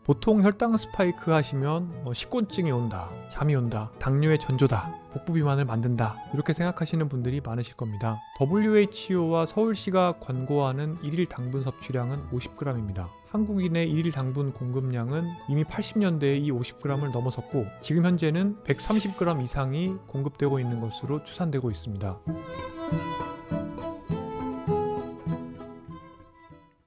보통 혈당 스파이크 하시면 식곤증이 온다, 잠이 온다, 당뇨의 전조다, 복부 비만을 만든다 이렇게 생각하시는 분들이 많으실 겁니다. WHO와 서울시가 권고하는 1일 당분 섭취량은 50g입니다. 한국인의 1일 당분 공급량은 이미 80년대에 이 50g을 넘어섰고 지금 현재는 130g 이상이 공급되고 있는 것으로 추산되고 있습니다.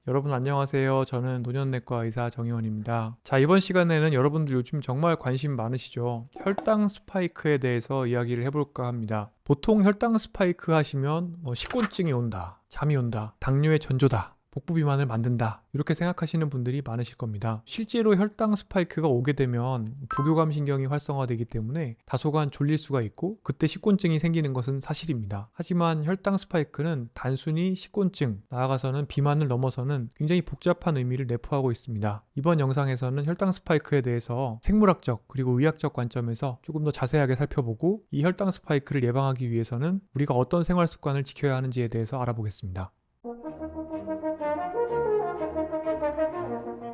여러분 안녕하세요. 저는 노년내과 의사 정의원입니다. 자, 이번 시간에는 여러분들 요즘 정말 관심 많으시죠? 혈당 스파이크에 대해서 이야기를 해볼까 합니다. 보통 혈당 스파이크 하시면 식곤증이 온다, 잠이 온다, 당뇨의 전조다, 복부 비만을 만든다 이렇게 생각하시는 분들이 많으실 겁니다. 실제로 혈당 스파이크가 오게 되면 부교감 신경이 활성화되기 때문에 다소간 졸릴 수가 있고 그때 식곤증이 생기는 것은 사실입니다. 하지만 혈당 스파이크는 단순히 식곤증, 나아가서는 비만을 넘어서는 굉장히 복잡한 의미를 내포하고 있습니다. 이번 영상에서는 혈당 스파이크에 대해서 생물학적 그리고 의학적 관점에서 조금 더 자세하게 살펴보고 이 혈당 스파이크를 예방하기 위해서는 우리가 어떤 생활 습관을 지켜야 하는지에 대해서 알아보겠습니다.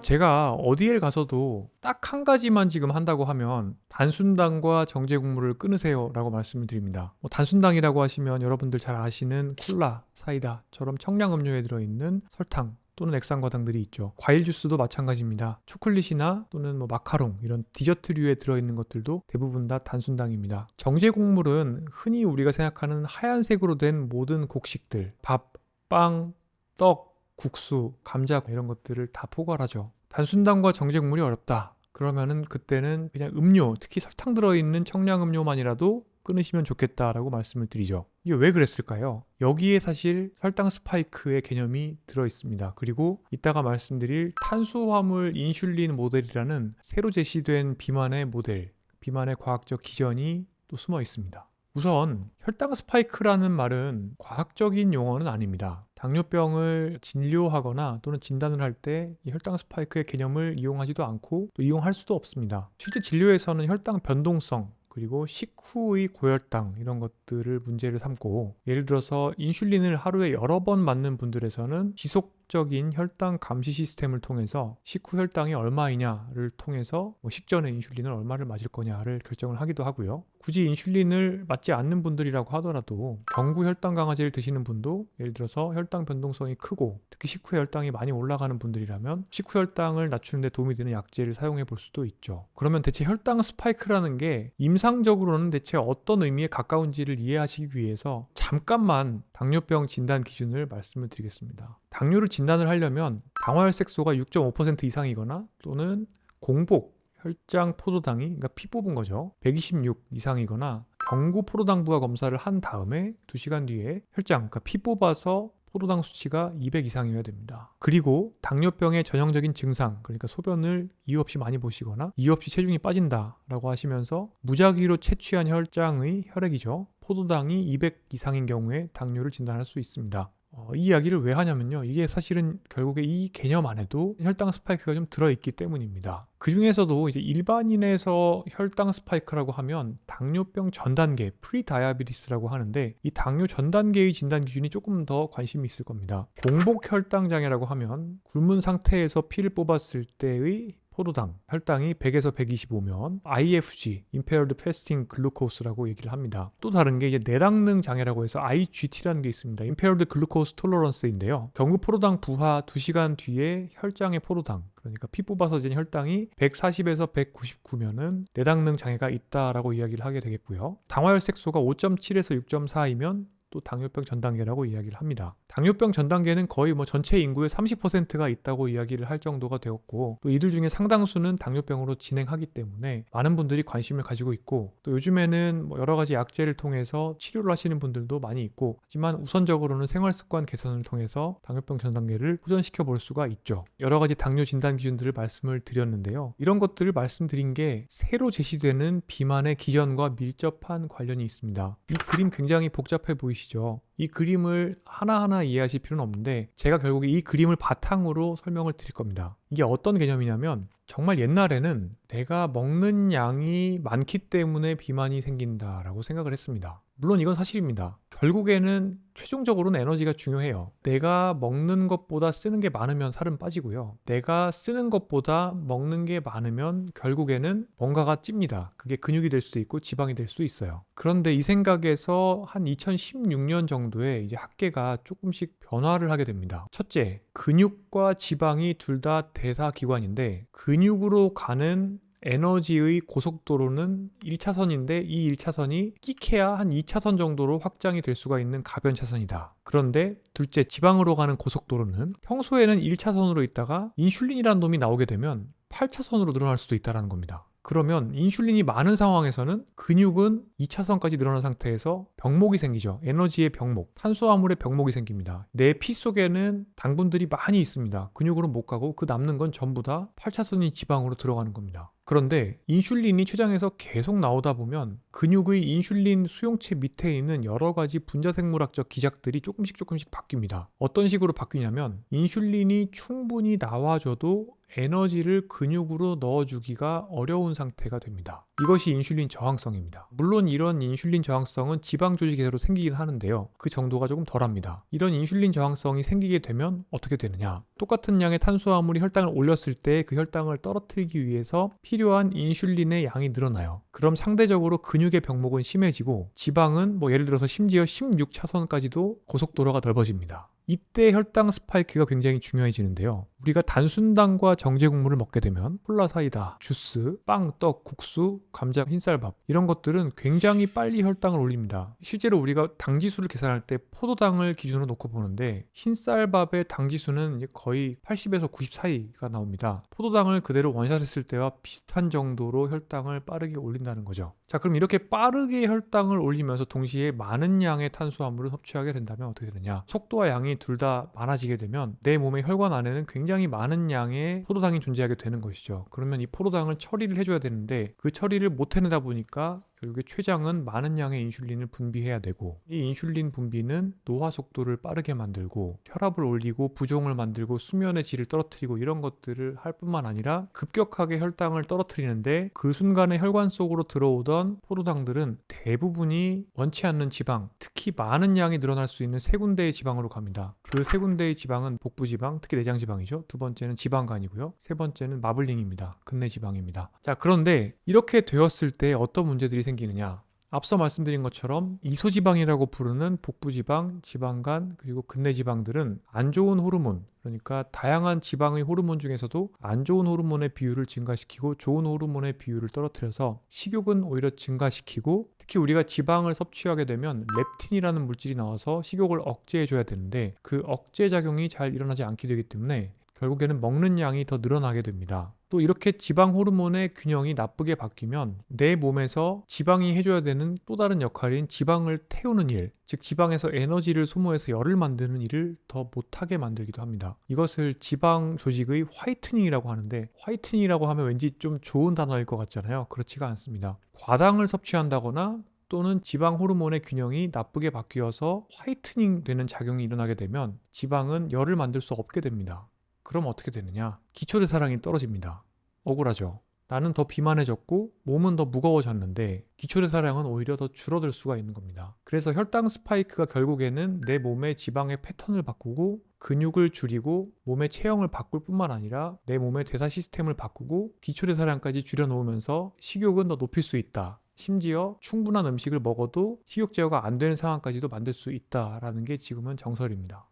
제가 어디에 가서도 딱 한 가지만 지금 한다고 하면 단순당과 정제국물을 끊으세요 라고 말씀을 드립니다. 단순당이라고 하시면 여러분들 잘 아시는 콜라, 사이다처럼 청량음료에 들어있는 설탕 또는 액상과당들이 있죠. 과일 주스도 마찬가지입니다. 초콜릿이나 또는 마카롱 이런 디저트류에 들어있는 것들도 대부분 다 단순당입니다. 정제곡물은 흔히 우리가 생각하는 하얀색으로 된 모든 곡식들, 밥, 빵, 떡, 국수, 감자 이런 것들을 다 포괄하죠. 단순당과 정제국물이 어렵다. 그러면은 그때는 그냥 음료, 특히 설탕 들어있는 청량음료만이라도 끊으시면 좋겠다라고 말씀을 드리죠. 이게 왜 그랬을까요? 여기에 사실 혈당 스파이크의 개념이 들어있습니다. 그리고 이따가 말씀드릴 탄수화물 인슐린 모델이라는 새로 제시된 비만의 모델, 비만의 과학적 기전이 또 숨어 있습니다. 우선 혈당 스파이크라는 말은 과학적인 용어는 아닙니다. 당뇨병을 진료하거나 또는 진단을 할 때 이 혈당 스파이크의 개념을 이용하지도 않고 또 이용할 수도 없습니다. 실제 진료에서는 혈당 변동성 그리고 식후의 고혈당 이런 것들을 문제를 삼고 예를 들어서 인슐린을 하루에 여러 번 맞는 분들에서는 지속적인 혈당 감시 시스템을 통해서 식후 혈당이 얼마이냐를 통해서 식전에 인슐린을 얼마를 맞을 거냐를 결정을 하기도 하고요. 굳이 인슐린을 맞지 않는 분들이라고 하더라도 경구 혈당 강화제를 드시는 분도 예를 들어서 혈당 변동성이 크고 특히 식후 혈당이 많이 올라가는 분들이라면 식후 혈당을 낮추는 데 도움이 되는 약제를 사용해 볼 수도 있죠. 그러면 대체 혈당 스파이크라는 게 임상적으로는 대체 어떤 의미에 가까운지를 이해하시기 위해서 잠깐만 당뇨병 진단 기준을 말씀을 드리겠습니다. 당뇨를 진단을 하려면 당화혈색소가 6.5% 이상이거나 또는 공복 혈장 포도당이 그러니까 피 뽑은 거죠. 126 이상이거나 경구 포도당부화 검사를 한 다음에 2시간 뒤에 혈장 그러니까 피 뽑아서 포도당 수치가 200 이상이어야 됩니다. 그리고 당뇨병의 전형적인 증상 그러니까 소변을 이유 없이 많이 보시거나 이유 없이 체중이 빠진다라고 하시면서 무작위로 채취한 혈장의 혈액이죠. 포도당이 200 이상인 경우에 당뇨를 진단할 수 있습니다. 이 이야기를 왜 하냐면요. 이게 사실은 결국에 이 개념 안에도 혈당 스파이크가 좀 들어있기 때문입니다. 그 중에서도 이제 일반인에서 혈당 스파이크라고 하면 당뇨병 전 단계, 프리다이아비티스라고 하는데 이 당뇨 전 단계의 진단 기준이 조금 더 관심이 있을 겁니다. 공복 혈당 장애라고 하면 굶은 상태에서 피를 뽑았을 때의 포도당, 혈당이 100에서 125면 IFG, Impaired Fasting Glucose라고 얘기를 합니다. 또 다른 게 이제 내당능 장애라고 해서 IGT라는 게 있습니다. Impaired Glucose Tolerance인데요. 경구 포도당 부하 2시간 뒤에 혈장의 포도당, 그러니까 피 뽑아서 잰 혈당이 140에서 199면은 내당능 장애가 있다라고 이야기를 하게 되겠고요. 당화혈색소가 5.7에서 6.4이면 또 당뇨병 전 단계라고 이야기를 합니다. 당뇨병 전 단계는 거의 전체 인구의 30%가 있다고 이야기를 할 정도가 되었고 또 이들 중에 상당수는 당뇨병으로 진행하기 때문에 많은 분들이 관심을 가지고 있고 또 요즘에는 여러 가지 약제를 통해서 치료를 하시는 분들도 많이 있고 하지만 우선적으로는 생활습관 개선을 통해서 당뇨병 전 단계를 호전시켜 볼 수가 있죠. 여러 가지 당뇨 진단 기준들을 말씀을 드렸는데요. 이런 것들을 말씀드린 게 새로 제시되는 비만의 기전과 밀접한 관련이 있습니다. 이 그림 굉장히 복잡해 보이시죠? 이 그림을 하나하나 이해하실 필요는 없는데 제가 결국에 이 그림을 바탕으로 설명을 드릴 겁니다. 이게 어떤 개념이냐면 정말 옛날에는 내가 먹는 양이 많기 때문에 비만이 생긴다라고 생각을 했습니다. 물론 이건 사실입니다. 결국에는 최종적으로는 에너지가 중요해요. 내가 먹는 것보다 쓰는 게 많으면 살은 빠지고요. 내가 쓰는 것보다 먹는 게 많으면 결국에는 뭔가가 찝니다. 그게 근육이 될 수 있고 지방이 될 수 있어요. 그런데 이 생각에서 한 2016년 정도에 이제 학계가 조금씩 변화를 하게 됩니다. 첫째, 근육과 지방이 둘 다 대사기관인데 근육으로 가는 에너지의 고속도로는 1차선인데 이 1차선이 끼케야 한 2차선 정도로 확장이 될 수가 있는 가변 차선이다. 그런데 둘째, 지방으로 가는 고속도로는 평소에는 1차선으로 있다가 인슐린이라는 놈이 나오게 되면 8차선으로 늘어날 수도 있다는 겁니다. 그러면 인슐린이 많은 상황에서는 근육은 2차선까지 늘어난 상태에서 병목이 생기죠. 에너지의 병목, 탄수화물의 병목이 생깁니다. 내 피 속에는 당분들이 많이 있습니다. 근육으로 못 가고 그 남는 건 전부 다 8차선인 지방으로 들어가는 겁니다. 그런데 인슐린이 췌장에서 계속 나오다 보면 근육의 인슐린 수용체 밑에 있는 여러 가지 분자생물학적 기작들이 조금씩 바뀝니다. 어떤 식으로 바뀌냐면 인슐린이 충분히 나와줘도 에너지를 근육으로 넣어주기가 어려운 상태가 됩니다. 이것이 인슐린 저항성입니다. 물론 이런 인슐린 저항성은 지방 조직에서 생기긴 하는데요. 그 정도가 조금 덜합니다. 이런 인슐린 저항성이 생기게 되면 어떻게 되느냐? 똑같은 양의 탄수화물이 혈당을 올렸을 때 그 혈당을 떨어뜨리기 위해서 필요한 인슐린의 양이 늘어나요. 그럼 상대적으로 근육의 병목은 심해지고 지방은 예를 들어서 심지어 16차선까지도 고속도로가 넓어집니다. 이때 혈당 스파이크가 굉장히 중요해지는데요. 우리가 단순당과 정제국물을 먹게 되면 콜라, 사이다, 주스, 빵, 떡, 국수, 감자, 흰쌀밥 이런 것들은 굉장히 빨리 혈당을 올립니다. 실제로 우리가 당지수를 계산할 때 포도당을 기준으로 놓고 보는데 흰쌀밥의 당지수는 거의 80에서 90 사이가 나옵니다. 포도당을 그대로 원샷했을 때와 비슷한 정도로 혈당을 빠르게 올린다는 거죠. 자, 그럼 이렇게 빠르게 혈당을 올리면서 동시에 많은 양의 탄수화물을 섭취하게 된다면 어떻게 되느냐? 속도와 양이 둘 다 많아지게 되면 내 몸의 혈관 안에는 굉장히 많은 양의 포도당이 존재하게 되는 것이죠. 그러면 이 포도당을 처리를 해줘야 되는데 그 처리를 못 해내다 보니까 결국에 췌장은 많은 양의 인슐린을 분비해야 되고 이 인슐린 분비는 노화 속도를 빠르게 만들고 혈압을 올리고 부종을 만들고 수면의 질을 떨어뜨리고 이런 것들을 할 뿐만 아니라 급격하게 혈당을 떨어뜨리는데 그 순간에 혈관 속으로 들어오던 포도당들은 대부분이 원치 않는 지방, 특히 많은 양이 늘어날 수 있는 세 군데의 지방으로 갑니다. 그 세 군데의 지방은 복부지방, 특히 내장지방이죠. 두 번째는 지방간이고요. 세 번째는 마블링입니다. 근내지방입니다. 자, 그런데 이렇게 되었을 때 어떤 문제들이 생기느냐? 앞서 말씀드린 것처럼 이소지방이라고 부르는 복부지방, 지방간, 그리고 근내지방들은 안 좋은 호르몬, 그러니까 다양한 지방의 호르몬 중에서도 안 좋은 호르몬의 비율을 증가시키고 좋은 호르몬의 비율을 떨어뜨려서 식욕은 오히려 증가시키고 특히 우리가 지방을 섭취하게 되면 렙틴이라는 물질이 나와서 식욕을 억제해줘야 되는데 그 억제 작용이 잘 일어나지 않게 되기 때문에 결국에는 먹는 양이 더 늘어나게 됩니다. 또 이렇게 지방 호르몬의 균형이 나쁘게 바뀌면 내 몸에서 지방이 해줘야 되는 또 다른 역할인 지방을 태우는 일, 즉 지방에서 에너지를 소모해서 열을 만드는 일을 더 못하게 만들기도 합니다. 이것을 지방 조직의 화이트닝이라고 하는데 화이트닝이라고 하면 왠지 좀 좋은 단어일 것 같잖아요. 그렇지가 않습니다. 과당을 섭취한다거나 또는 지방 호르몬의 균형이 나쁘게 바뀌어서 화이트닝 되는 작용이 일어나게 되면 지방은 열을 만들 수 없게 됩니다. 그럼 어떻게 되느냐? 기초대사량이 떨어집니다. 억울하죠? 나는 더 비만해졌고 몸은 더 무거워졌는데 기초대사량은 오히려 더 줄어들 수가 있는 겁니다. 그래서 혈당 스파이크가 결국에는 내 몸의 지방의 패턴을 바꾸고 근육을 줄이고 몸의 체형을 바꿀 뿐만 아니라 내 몸의 대사 시스템을 바꾸고 기초대사량까지 줄여놓으면서 식욕은 더 높일 수 있다. 심지어 충분한 음식을 먹어도 식욕 제어가 안 되는 상황까지도 만들 수 있다라는 게 지금은 정설입니다.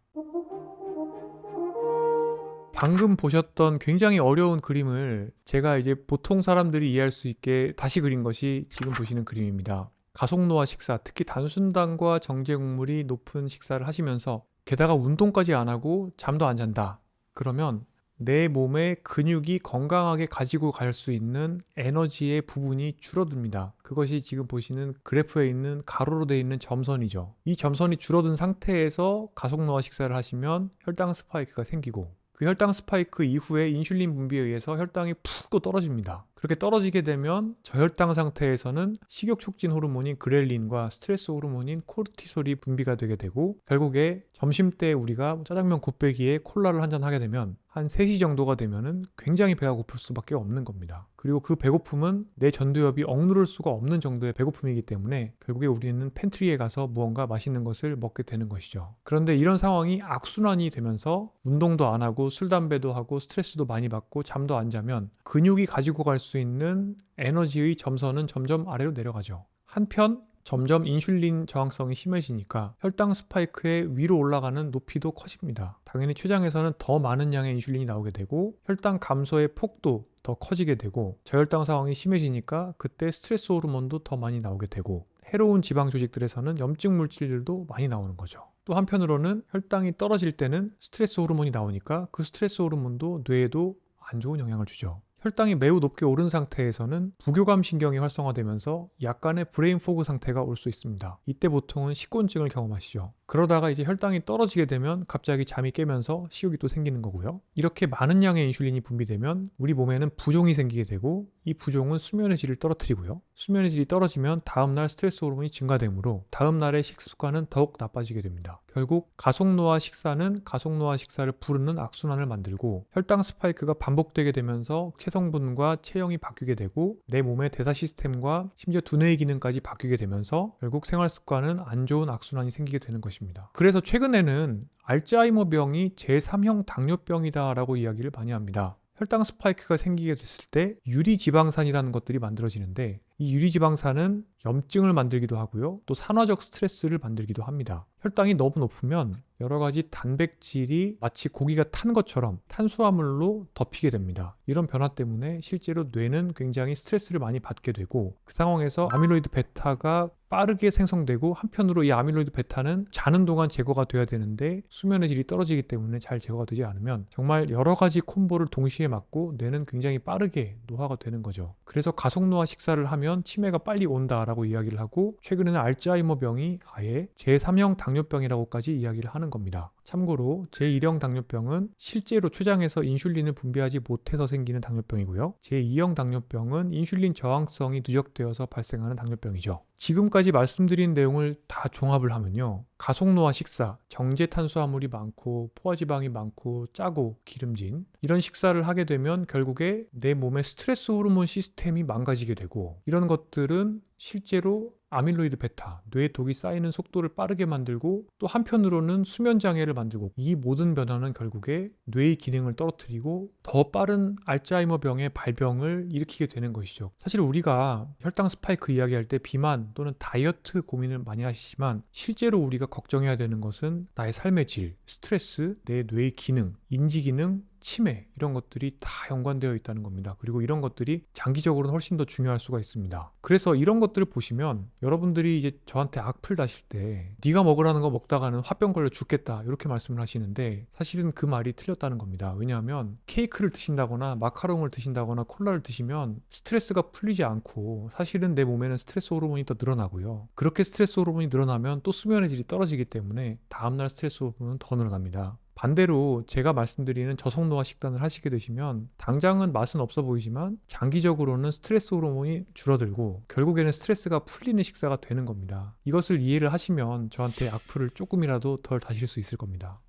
방금 보셨던 굉장히 어려운 그림을 제가 이제 보통 사람들이 이해할 수 있게 다시 그린 것이 지금 보시는 그림입니다. 가속노화 식사, 특히 단순당과 정제국물이 높은 식사를 하시면서 게다가 운동까지 안 하고 잠도 안 잔다. 그러면 내 몸의 근육이 건강하게 가지고 갈 수 있는 에너지의 부분이 줄어듭니다. 그것이 지금 보시는 그래프에 있는 가로로 되어 있는 점선이죠. 이 점선이 줄어든 상태에서 가속노화 식사를 하시면 혈당 스파이크가 생기고 그 혈당 스파이크 이후에 인슐린 분비에 의해서 혈당이 푹 또 떨어집니다. 그렇게 떨어지게 되면 저혈당 상태에서는 식욕 촉진 호르몬인 그렐린과 스트레스 호르몬인 코르티솔이 분비가 되게 되고, 결국에 점심때 우리가 짜장면 곱빼기에 콜라를 한 잔 하게 되면 한 3시 정도가 되면은 굉장히 배가 고플 수밖에 없는 겁니다. 그리고 그 배고픔은 내 전두엽이 억누를 수가 없는 정도의 배고픔이기 때문에 결국에 우리는 팬트리에 가서 무언가 맛있는 것을 먹게 되는 것이죠. 그런데 이런 상황이 악순환이 되면서 운동도 안 하고 술 담배도 하고 스트레스도 많이 받고 잠도 안 자면 근육이 가지고 갈 수 있는 에너지의 점선은 점점 아래로 내려가죠. 한편 점점 인슐린 저항성이 심해지니까 혈당 스파이크의 위로 올라가는 높이도 커집니다. 당연히 췌장에서는 더 많은 양의 인슐린이 나오게 되고 혈당 감소의 폭도 더 커지게 되고, 저혈당 상황이 심해지니까 그때 스트레스 호르몬도 더 많이 나오게 되고, 해로운 지방 조직들에서는 염증 물질들도 많이 나오는 거죠. 또 한편으로는 혈당이 떨어질 때는 스트레스 호르몬이 나오니까 그 스트레스 호르몬도 뇌에도 안 좋은 영향을 주죠. 혈당이 매우 높게 오른 상태에서는 부교감 신경이 활성화되면서 약간의 브레인 포그 상태가 올 수 있습니다. 이때 보통은 식곤증을 경험하시죠. 그러다가 이제 혈당이 떨어지게 되면 갑자기 잠이 깨면서 식욕이 또 생기는 거고요. 이렇게 많은 양의 인슐린이 분비되면 우리 몸에는 부종이 생기게 되고, 이 부종은 수면의 질을 떨어뜨리고요. 수면의 질이 떨어지면 다음날 스트레스 호르몬이 증가되므로 다음날의 식습관은 더욱 나빠지게 됩니다. 결국 가속노화 식사는 가속노화 식사를 부르는 악순환을 만들고, 혈당 스파이크가 반복되게 되면서 체성분과 체형이 바뀌게 되고 내 몸의 대사 시스템과 심지어 두뇌의 기능까지 바뀌게 되면서 결국 생활 습관은 안 좋은 악순환이 생기게 되는 것입니다. 그래서 최근에는 알츠하이머병이 제3형 당뇨병이다라고 이야기를 많이 합니다. 혈당 스파이크가 생기게 됐을 때 유리지방산이라는 것들이 만들어지는데, 이 유리지방산은 염증을 만들기도 하고요. 또 산화적 스트레스를 만들기도 합니다. 혈당이 너무 높으면 여러 가지 단백질이 마치 고기가 탄 것처럼 탄수화물로 덮이게 됩니다. 이런 변화 때문에 실제로 뇌는 굉장히 스트레스를 많이 받게 되고, 그 상황에서 아밀로이드 베타가 빠르게 생성되고, 한편으로 이 아밀로이드 베타는 자는 동안 제거가 돼야 되는데 수면의 질이 떨어지기 때문에 잘 제거가 되지 않으면 정말 여러 가지 콤보를 동시에 맞고 뇌는 굉장히 빠르게 노화가 되는 거죠. 그래서 가속노화 식사를 하면 치매가 빨리 온다라고 이야기를 하고, 최근에는 알츠하이머병이 아예 제3형 당뇨병이라고까지 이야기를 하는 겁니다. 참고로 제1형 당뇨병은 실제로 췌장에서 인슐린을 분비하지 못해서 생기는 당뇨병이고요. 제2형 당뇨병은 인슐린 저항성이 누적되어서 발생하는 당뇨병이죠. 지금까지 말씀드린 내용을 다 종합을 하면요, 가속노화 식사, 정제 탄수화물이 많고 포화지방이 많고 짜고 기름진 이런 식사를 하게 되면 결국에 내 몸의 스트레스 호르몬 시스템이 망가지게 되고, 이런 것들은 실제로 아밀로이드 베타, 뇌에 독이 쌓이는 속도를 빠르게 만들고, 또 한편으로는 수면 장애를 만들고, 이 모든 변화는 결국에 뇌의 기능을 떨어뜨리고 더 빠른 알츠하이머병의 발병을 일으키게 되는 것이죠. 사실 우리가 혈당 스파이크 이야기할 때 비만 또는 다이어트 고민을 많이 하시지만, 실제로 우리가 걱정해야 되는 것은 나의 삶의 질, 스트레스, 내 뇌의 기능, 인지 기능, 치매, 이런 것들이 다 연관되어 있다는 겁니다. 그리고 이런 것들이 장기적으로는 훨씬 더 중요할 수가 있습니다. 그래서 이런 것들을 보시면 여러분들이 이제 저한테 악플 다실 때 네가 먹으라는 거 먹다가는 화병 걸려 죽겠다 이렇게 말씀을 하시는데, 사실은 그 말이 틀렸다는 겁니다. 왜냐하면 케이크를 드신다거나 마카롱을 드신다거나 콜라를 드시면 스트레스가 풀리지 않고 사실은 내 몸에는 스트레스 호르몬이 더 늘어나고요. 그렇게 스트레스 호르몬이 늘어나면 또 수면의 질이 떨어지기 때문에 다음날 스트레스 호르몬은 더 늘어납니다. 반대로 제가 말씀드리는 저속노화 식단을 하시게 되시면 당장은 맛은 없어 보이지만 장기적으로는 스트레스 호르몬이 줄어들고 결국에는 스트레스가 풀리는 식사가 되는 겁니다. 이것을 이해를 하시면 저한테 악플을 조금이라도 덜 다실 수 있을 겁니다.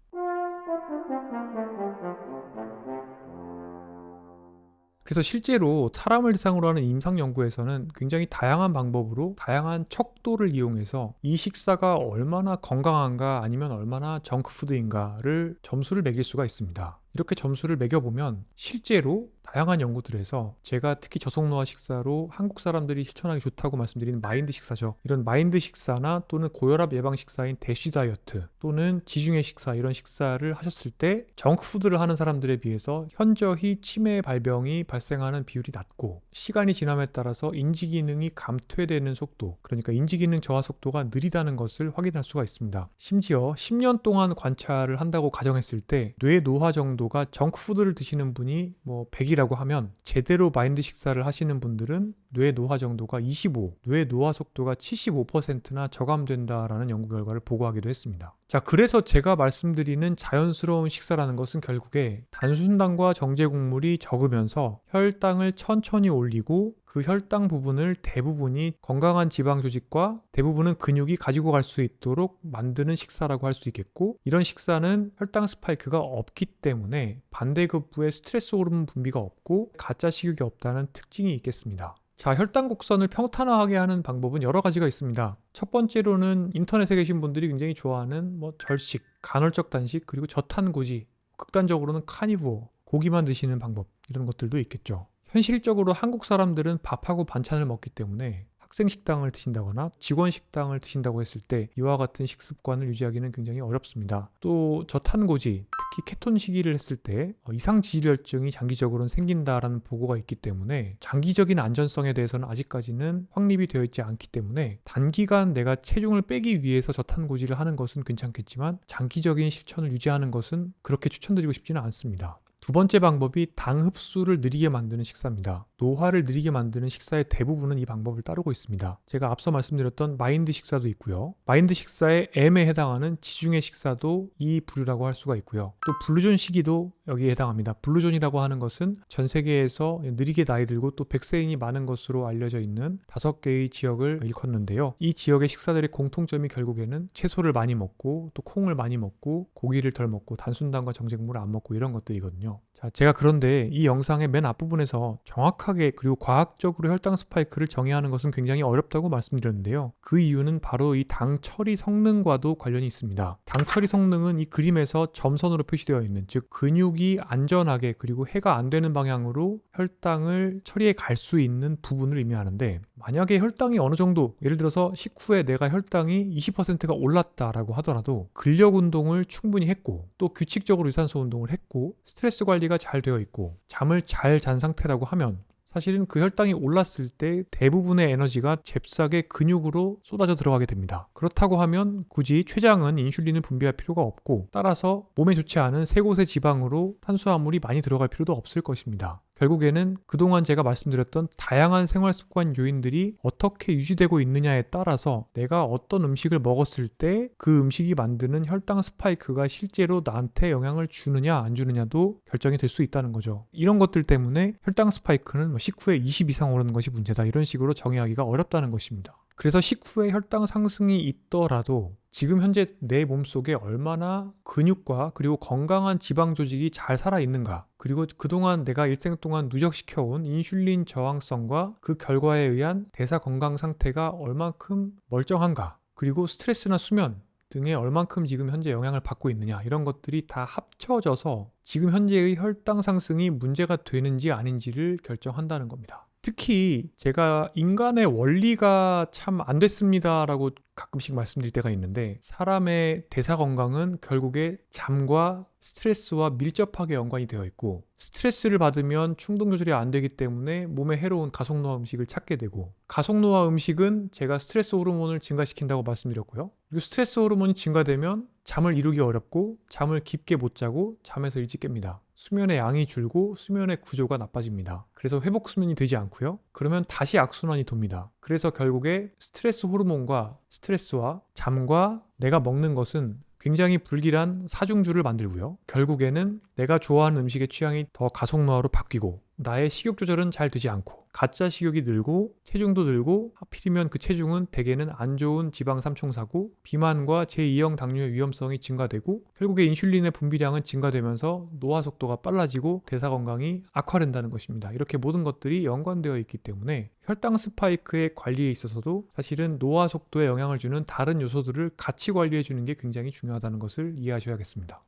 그래서 실제로 사람을 대상으로 하는 임상 연구에서는 굉장히 다양한 방법으로 다양한 척도를 이용해서 이 식사가 얼마나 건강한가 아니면 얼마나 정크푸드인가를 점수를 매길 수가 있습니다. 이렇게 점수를 매겨보면 실제로 다양한 연구들에서 제가 특히 저속노화 식사로 한국 사람들이 실천하기 좋다고 말씀드리는 마인드 식사죠. 이런 마인드 식사나 또는 고혈압 예방 식사인 대쉬 다이어트 또는 지중해 식사, 이런 식사를 하셨을 때 정크푸드를 하는 사람들에 비해서 현저히 치매 발병이 발생하는 비율이 낮고, 시간이 지남에 따라서 인지기능이 감퇴되는 속도, 그러니까 인지기능 저하 속도가 느리다는 것을 확인할 수가 있습니다. 심지어 10년 동안 관찰을 한다고 가정했을 때 뇌 노화 정도가 정크푸드를 드시는 분이 100이라고 하면 제대로 마인드 식사를 하시는 분들은 뇌 노화 정도가 25, 뇌 노화 속도가 75%나 저감된다라는 연구 결과를 보고하기도 했습니다. 자, 그래서 제가 말씀드리는 자연스러운 식사라는 것은 결국에 단순당과 정제곡물이 적으면서 혈당을 천천히 올리고 그 혈당 부분을 대부분이 건강한 지방 조직과 대부분은 근육이 가지고 갈 수 있도록 만드는 식사라고 할 수 있겠고, 이런 식사는 혈당 스파이크가 없기 때문에 반대급부의 스트레스 호르몬 분비가 없고 가짜 식욕이 없다는 특징이 있겠습니다. 자, 혈당 곡선을 평탄화하게 하는 방법은 여러 가지가 있습니다. 첫 번째로는 인터넷에 계신 분들이 굉장히 좋아하는 절식, 간헐적 단식, 그리고 저탄고지, 극단적으로는 카니부어, 고기만 드시는 방법, 이런 것들도 있겠죠. 현실적으로 한국 사람들은 밥하고 반찬을 먹기 때문에 학생 식당을 드신다거나 직원 식당을 드신다고 했을 때 이와 같은 식습관을 유지하기는 굉장히 어렵습니다. 또 저탄고지, 특히 케톤 식이를 했을 때 이상 지질혈증이 장기적으로는 생긴다라는 보고가 있기 때문에 장기적인 안전성에 대해서는 아직까지는 확립이 되어 있지 않기 때문에 단기간 내가 체중을 빼기 위해서 저탄고지를 하는 것은 괜찮겠지만 장기적인 실천을 유지하는 것은 그렇게 추천드리고 싶지는 않습니다. 두 번째 방법이 당 흡수를 느리게 만드는 식사입니다. 노화를 느리게 만드는 식사의 대부분은 이 방법을 따르고 있습니다. 제가 앞서 말씀드렸던 마인드 식사도 있고요. 마인드 식사의 M에 해당하는 지중해 식사도 이 부류라고 할 수가 있고요. 또 블루존 시기도 여기에 해당합니다. 블루존이라고 하는 것은 전 세계에서 느리게 나이 들고 또 백세인이 많은 것으로 알려져 있는 5개의 지역을 일컫는데요. 이 지역의 식사들의 공통점이 결국에는 채소를 많이 먹고 또 콩을 많이 먹고 고기를 덜 먹고 단순당과 정제국물을 안 먹고 이런 것들이거든요. 자, 제가 그런데 이 영상의 맨 앞부분에서 정확하게 그리고 과학적으로 혈당 스파이크를 정의하는 것은 굉장히 어렵다고 말씀드렸는데요. 그 이유는 바로 이 당 처리 성능과도 관련이 있습니다. 당 처리 성능은 이 그림에서 점선으로 표시되어 있는, 즉 근육이 안전하게 그리고 해가 안 되는 방향으로 혈당을 처리해 갈 수 있는 부분을 의미하는데, 만약에 혈당이 어느 정도, 예를 들어서 식후에 내가 혈당이 20%가 올랐다라고 하더라도 근력 운동을 충분히 했고 또 규칙적으로 유산소 운동을 했고 스트레스 관리가 잘 되어 있고 잠을 잘 잔 상태라고 하면 사실은 그 혈당이 올랐을 때 대부분의 에너지가 잽싸게 근육으로 쏟아져 들어가게 됩니다. 그렇다고 하면 굳이 췌장은 인슐린을 분비할 필요가 없고 따라서 몸에 좋지 않은 세 곳의 지방으로 탄수화물이 많이 들어갈 필요도 없을 것입니다. 결국에는 그동안 제가 말씀드렸던 다양한 생활습관 요인들이 어떻게 유지되고 있느냐에 따라서 내가 어떤 음식을 먹었을 때 그 음식이 만드는 혈당 스파이크가 실제로 나한테 영향을 주느냐 안 주느냐도 결정이 될 수 있다는 거죠. 이런 것들 때문에 혈당 스파이크는 식후에 20 이상 오르는 것이 문제다, 이런 식으로 정의하기가 어렵다는 것입니다. 그래서 식후에 혈당 상승이 있더라도 지금 현재 내 몸속에 얼마나 근육과 그리고 건강한 지방 조직이 잘 살아있는가, 그리고 그동안 내가 일생 동안 누적시켜온 인슐린 저항성과 그 결과에 의한 대사 건강 상태가 얼만큼 멀쩡한가, 그리고 스트레스나 수면 등에 얼만큼 지금 현재 영향을 받고 있느냐, 이런 것들이 다 합쳐져서 지금 현재의 혈당 상승이 문제가 되는지 아닌지를 결정한다는 겁니다. 특히 제가 인간의 원리가 참 안 됐습니다라고 가끔씩 말씀드릴 때가 있는데, 사람의 대사 건강은 결국에 잠과 스트레스와 밀접하게 연관이 되어 있고, 스트레스를 받으면 충동 조절이 안 되기 때문에 몸에 해로운 가속노화 음식을 찾게 되고, 가속노화 음식은 제가 스트레스 호르몬을 증가시킨다고 말씀드렸고요. 그리고 스트레스 호르몬이 증가되면 잠을 이루기 어렵고 잠을 깊게 못 자고 잠에서 일찍 깹니다. 수면의 양이 줄고 수면의 구조가 나빠집니다. 그래서 회복 수면이 되지 않고요. 그러면 다시 악순환이 돕니다. 그래서 결국에 스트레스 호르몬과 스트레스와 잠과 내가 먹는 것은 굉장히 불길한 사중주를 만들고요. 결국에는 내가 좋아하는 음식의 취향이 더 가속노화로 바뀌고 나의 식욕 조절은 잘 되지 않고 가짜 식욕이 늘고 체중도 늘고, 하필이면 그 체중은 대개는 안 좋은 지방 삼총사고 비만과 제2형 당뇨의 위험성이 증가되고 결국에 인슐린의 분비량은 증가되면서 노화 속도가 빨라지고 대사 건강이 악화된다는 것입니다. 이렇게 모든 것들이 연관되어 있기 때문에 혈당 스파이크의 관리에 있어서도 사실은 노화 속도에 영향을 주는 다른 요소들을 같이 관리해 주는 게 굉장히 중요하다는 것을 이해하셔야겠습니다.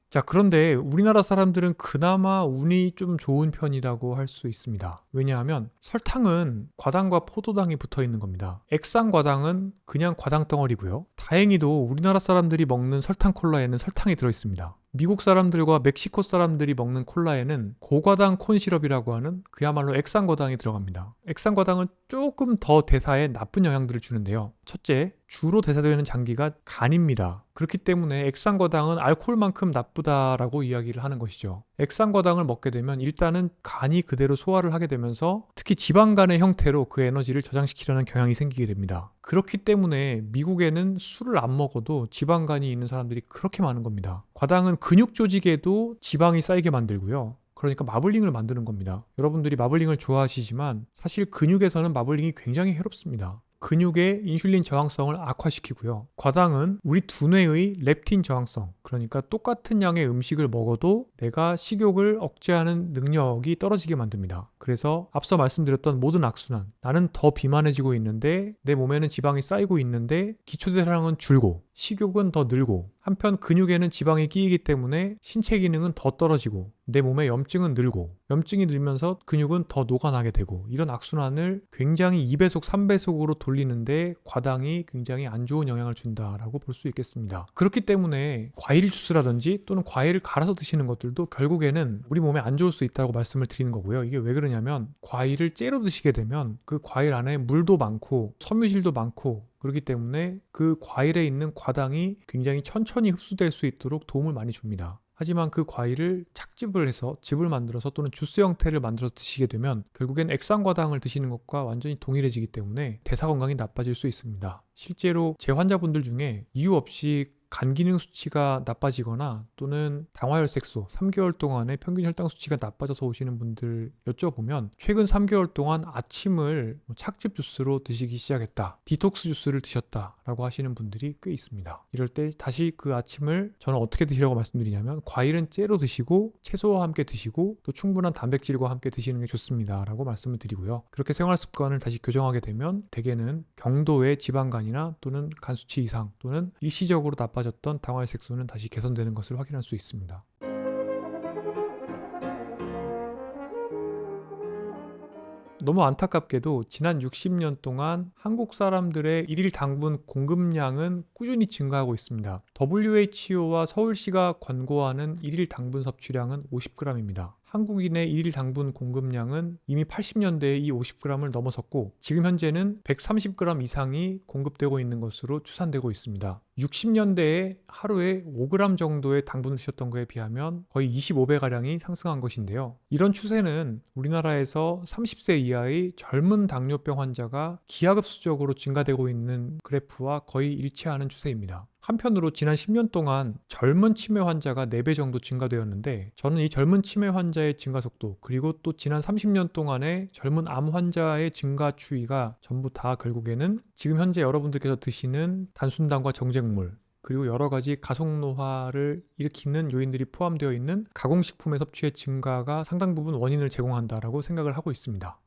자, 그런데 우리나라 사람들은 그나마 운이 좀 좋은 편이라고 할 수 있습니다. 왜냐하면 설탕은 과당과 포도당이 붙어 있는 겁니다. 액상과당은 그냥 과당 덩어리고요. 다행히도 우리나라 사람들이 먹는 설탕 콜라에는 설탕이 들어있습니다. 미국 사람들과 멕시코 사람들이 먹는 콜라에는 고과당 콘시럽이라고 하는 그야말로 액상과당이 들어갑니다. 액상과당은 조금 더 대사에 나쁜 영향들을 주는데요. 첫째, 주로 대사되는 장기가 간입니다. 그렇기 때문에 액상과당은 알코올만큼 나쁘다라고 이야기를 하는 것이죠. 액상과당을 먹게 되면 일단은 간이 그대로 소화를 하게 되면서 특히 지방간의 형태로 그 에너지를 저장시키려는 경향이 생기게 됩니다. 그렇기 때문에 미국에는 술을 안 먹어도 지방간이 있는 사람들이 그렇게 많은 겁니다. 과당은 근육 조직에도 지방이 쌓이게 만들고요. 그러니까 마블링을 만드는 겁니다. 여러분들이 마블링을 좋아하시지만 사실 근육에서는 마블링이 굉장히 해롭습니다. 근육의 인슐린 저항성을 악화시키고요. 과당은 우리 두뇌의 렙틴 저항성, 그러니까 똑같은 양의 음식을 먹어도 내가 식욕을 억제하는 능력이 떨어지게 만듭니다. 그래서 앞서 말씀드렸던 모든 악순환, 나는 더 비만해지고 있는데 내 몸에는 지방이 쌓이고 있는데 기초대사량은 줄고 식욕은 더 늘고 한편 근육에는 지방이 끼이기 때문에 신체 기능은 더 떨어지고 내 몸에 염증은 늘고 염증이 늘면서 근육은 더 녹아나게 되고 이런 악순환을 굉장히 2배속, 3배속으로 돌리는데 과당이 굉장히 안 좋은 영향을 준다라고 볼 수 있겠습니다. 그렇기 때문에 과일 주스라든지 또는 과일을 갈아서 드시는 것들도 결국에는 우리 몸에 안 좋을 수 있다고 말씀을 드리는 거고요. 이게 왜 그러냐면 과일을 째로 드시게 되면 그 과일 안에 물도 많고 섬유질도 많고 그렇기 때문에 그 과일에 있는 과당이 굉장히 천천히 흡수될 수 있도록 도움을 많이 줍니다. 하지만 그 과일을 착즙을 해서 즙을 만들어서 또는 주스 형태를 만들어서 드시게 되면 결국엔 액상과당을 드시는 것과 완전히 동일해지기 때문에 대사 건강이 나빠질 수 있습니다. 실제로 제 환자분들 중에 이유 없이 간 기능 수치가 나빠지거나 또는 당화혈색소 3개월 동안의 평균 혈당 수치가 나빠져서 오시는 분들 여쭤보면 최근 3개월 동안 아침을 착즙 주스로 드시기 시작했다. 디톡스 주스를 드셨다 라고 하시는 분들이 꽤 있습니다. 이럴 때 다시 그 아침을 저는 어떻게 드시라고 말씀드리냐면 과일은 째로 드시고 채소와 함께 드시고 또 충분한 단백질과 함께 드시는 게 좋습니다 라고 말씀을 드리고요. 그렇게 생활 습관을 다시 교정하게 되면 대개는 경도의 지방간이나 또는 간 수치 이상 또는 일시적으로 나빠졌던 당화혈색소는 다시 개선되는 것을 확인할 수 있습니다. 너무 안타깝게도 지난 60년 동안 한국 사람들의 일일 당분 공급량은 꾸준히 증가하고 있습니다. WHO와 서울시가 권고하는 일일 당분 섭취량은 50g입니다. 한국인의 일일 당분 공급량은 이미 80년대에 이 50g을 넘어섰고 지금 현재는 130g 이상이 공급되고 있는 것으로 추산되고 있습니다. 60년대에 하루에 5g 정도의 당분을 드셨던 거에 비하면 거의 25배가량이 상승한 것인데요. 이런 추세는 우리나라에서 30세 이하의 젊은 당뇨병 환자가 기하급수적으로 증가되고 있는 그래프와 거의 일치하는 추세입니다. 한편으로 지난 10년 동안 젊은 치매 환자가 4배 정도 증가되었는데 저는 이 젊은 치매 환자의 증가 속도 그리고 또 지난 30년 동안의 젊은 암 환자의 증가 추이가 전부 다 결국에는 지금 현재 여러분들께서 드시는 단순당과 정제국물 그리고 여러 가지 가속노화를 일으키는 요인들이 포함되어 있는 가공식품의 섭취의 증가가 상당 부분 원인을 제공한다라고 생각을 하고 있습니다.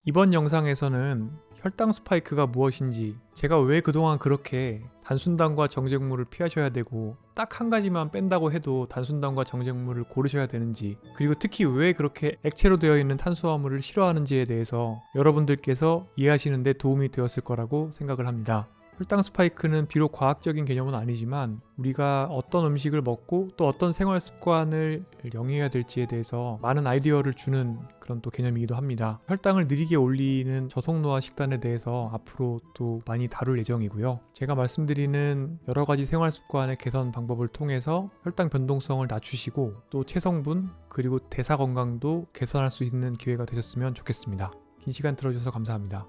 이번 영상에서는 혈당 스파이크가 무엇인지, 제가 왜 그동안 그렇게 단순당과 정제국물을 피하셔야 되고 딱 한 가지만 뺀다고 해도 단순당과 정제국물을 고르셔야 되는지, 그리고 특히 왜 그렇게 액체로 되어 있는 탄수화물을 싫어하는지에 대해서 여러분들께서 이해하시는 데 도움이 되었을 거라고 생각을 합니다. 혈당 스파이크는 비록 과학적인 개념은 아니지만 우리가 어떤 음식을 먹고 또 어떤 생활 습관을 영위해야 될지에 대해서 많은 아이디어를 주는 그런 또 개념이기도 합니다. 혈당을 느리게 올리는 저속노화 식단에 대해서 앞으로 또 많이 다룰 예정이고요. 제가 말씀드리는 여러 가지 생활 습관의 개선 방법을 통해서 혈당 변동성을 낮추시고 또 체성분 그리고 대사 건강도 개선할 수 있는 기회가 되셨으면 좋겠습니다. 긴 시간 들어주셔서 감사합니다.